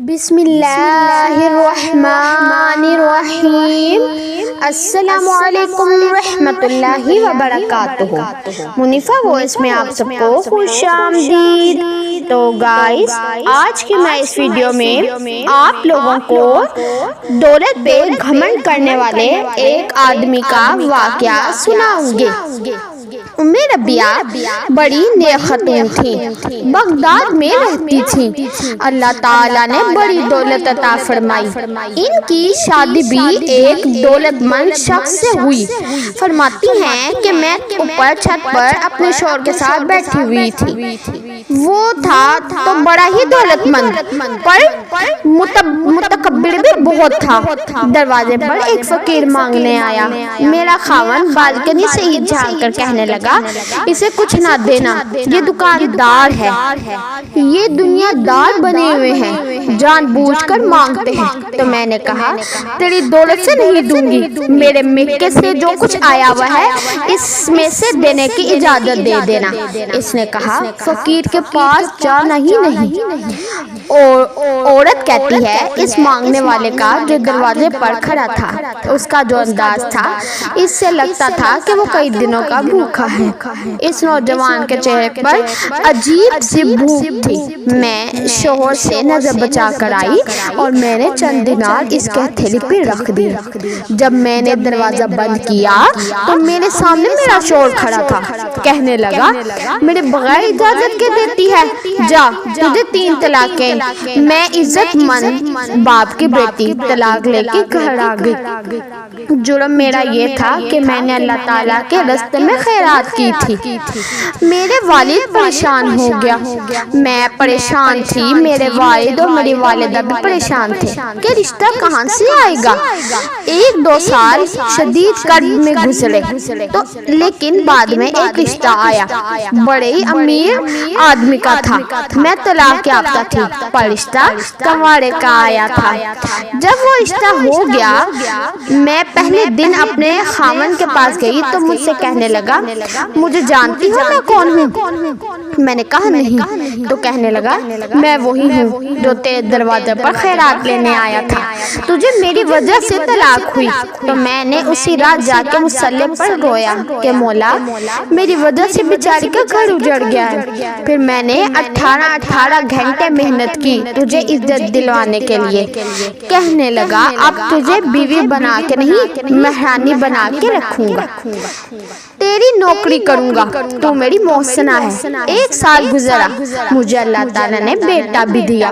بسم اللہ الرحمن الرحیم۔ السلام علیکم ورحمۃ اللہ وبرکاتہ۔ منیفہ وائس میں آپ سب کو خوش آمدید۔ تو گائز، آج کی میں اس ویڈیو میں آپ لوگوں کو دولت پہ گھمنڈ کرنے والے ایک آدمی کا واقعہ سناؤں گی۔ ربیہ بڑی نیک خاتون تھی، بغداد میں رہتی تھی۔ اللہ تعالیٰ نے بڑی دولت عطا فرمائی۔ ان کی شادی بھی ایک دولت مند شخص سے ہوئی۔ فرماتی ہیں کہ میں اوپر چھت پر اپنے شوہر کے ساتھ بیٹھی ہوئی تھی۔ وہ تھا تو بڑا ہی دولت مند، پر متکبر بھی بہت تھا۔ دروازے پر ایک فقیر مانگنے آیا۔ میرا خاوند بالکنی سے ہی جھانک کر کہنے لگا، اسے کچھ نہ دینا، یہ دکاندار ہے، یہ دنیا دار بنے ہوئے ہیں، جان بوجھ کر مانگتے ہیں۔ تو میں نے کہا، تیری دولت سے نہیں دوں گی، میرے مکے سے جو کچھ آیا ہوا ہے اس میں سے دینے کی اجازت دے دینا۔ اس نے کہا، فقیر کے پاس جانا ہی نہیں۔ عورت کہتی ہے، اس مانگنے والے کا جو دروازے پر کھڑا تھا، اس کا جو انداز تھا، اس سے لگتا تھا کہ وہ کئی دنوں کا بھوکا ہے۔ اس نوجوان کے چہرے پر عجیب سی بھوک تھی۔ میں شوہر سے نظر بچا کر آئی اور میں نے چند دینار اس کے ہتھیلی پہ رکھ دی۔ جب میں نے دروازہ بند کیا تو میرے سامنے میرا شوہر کھڑا تھا۔ کہنے لگا، میرے بغیر اجازت کے دیتی ہے، جا، تجھے 3 طلاقیں۔ میں عزت مند باپ کی بیٹی طلاق لے کے گھر آ گئی۔ جرم میرا یہ تھا کہ میں نے اللہ تعالیٰ کے راستے میں خیرات کی تھی۔ میرے والد پریشان ہو گیا، میں پریشان تھی، میرے والد اور میری والدہ بھی پریشان تھے کہ رشتہ کہاں سے آئے گا۔ 1-2 سال شدید کرب میں گزرے، تو لیکن بعد میں ایک رشتہ آیا، بڑے ہی امیر آدمی کا تھا۔ میں طلاق یافتہ تھی، پر رشتہ کنوارے کا آیا تھا۔ جب وہ رشتہ ہو گیا، میں پہلے دن اپنے خاوند کے پاس گئی تو مجھ سے کہنے لگا، مجھے جانتی ہو میں کون ہوں؟ میں نے کہا نہیں۔ تو کہنے لگا، میں وہی ہوں جو تیرے دروازے پر خیرات لینے آیا تھا، تجھے میری وجہ سے طلاق ہوئی۔ تو میں نے اسی رات جا کے مصلی پر رویا کہ مولا، میری وجہ سے بیچاری کا گھر اجڑ گیا ہے۔ پھر میں نے 18 گھنٹے محنت کی تجھے عزت دلوانے کے لیے۔ کہنے لگا، اب تجھے بیوی بنا کے نہیں، مہرانی بنا کے رکھوں گا، تیری نوکری کروں گا، تو میری محسنہ ہے۔ 1 سال گزرا، مجھے اللہ تعالیٰ نے بیٹا بھی دیا۔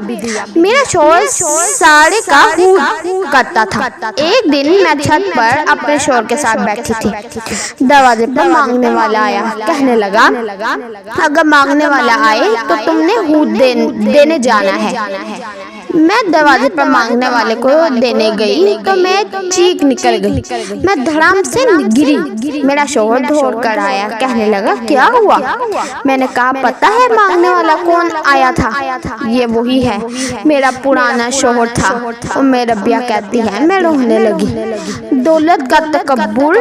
میرا شوہر ساڑے کا خود کرتا تھا۔ ایک دن میں چھت پر اپنے شوہر کے ساتھ بیٹھی تھی، دروازے پر مانگنے والا آیا۔ کہنے لگا، اگر مانگنے والا آئے تو تم نے خود دینے جانا ہے۔ میں دروازے پر مانگنے والے کو دینے گئی تو میں چیخ نکل گئی، میں دھڑام سے گری۔ میرا شوہر دوڑ کر آیا، کہنے لگا، کیا ہوا؟ میں نے کہا، پتہ ہے مانگنے والا کون آیا تھا؟ یہ وہی ہے، میرا پرانا شوہر تھا۔ ربیہ کہتی ہے، میں رونے لگی۔ دولت کا تکبر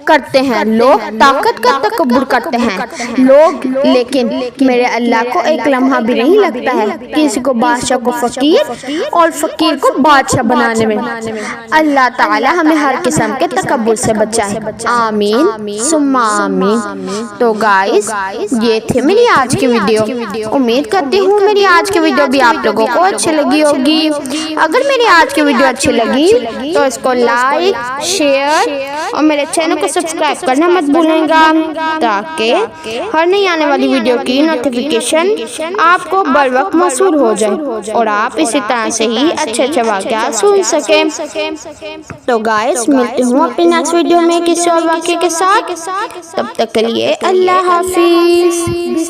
کرتے ہیں لوگ، طاقت کا تکبر کرتے ہیں لوگ، لیکن میرے اللہ کو ایک لمحہ بھی نہیں لگتا ہے کسی کو بادشاہ کو فقیر اور فقیر کو بادشاہ بنانے میں۔ اللہ تعالی ہمیں ہر قسم کے تکبر سے بچائے، آمین ثم آمین۔ تو گائز، یہ تھی میری آج کی ویڈیو۔ امید کرتی ہوں میری آج کی ویڈیو بھی آپ لوگوں کو اچھی لگی ہوگی۔ اگر میری آج کی ویڈیو اچھی لگی تو اس کو لائک، شیئر اور میرے چینل کو سبسکرائب کرنا مت بھولیں گا، تاکہ ہر نئی آنے والی ویڈیو کی نوٹیفیکیشن آپ کو بر وقت موصول ہو جائے اور آپ اسی طرح سے ہی اچھے واقعات سن سکیں۔ تو گائز، ملتی ہوں اپنی نیکسٹ ویڈیو میں کسی اور واقعے کے ساتھ۔ تب تک کے لیے اللہ حافظ۔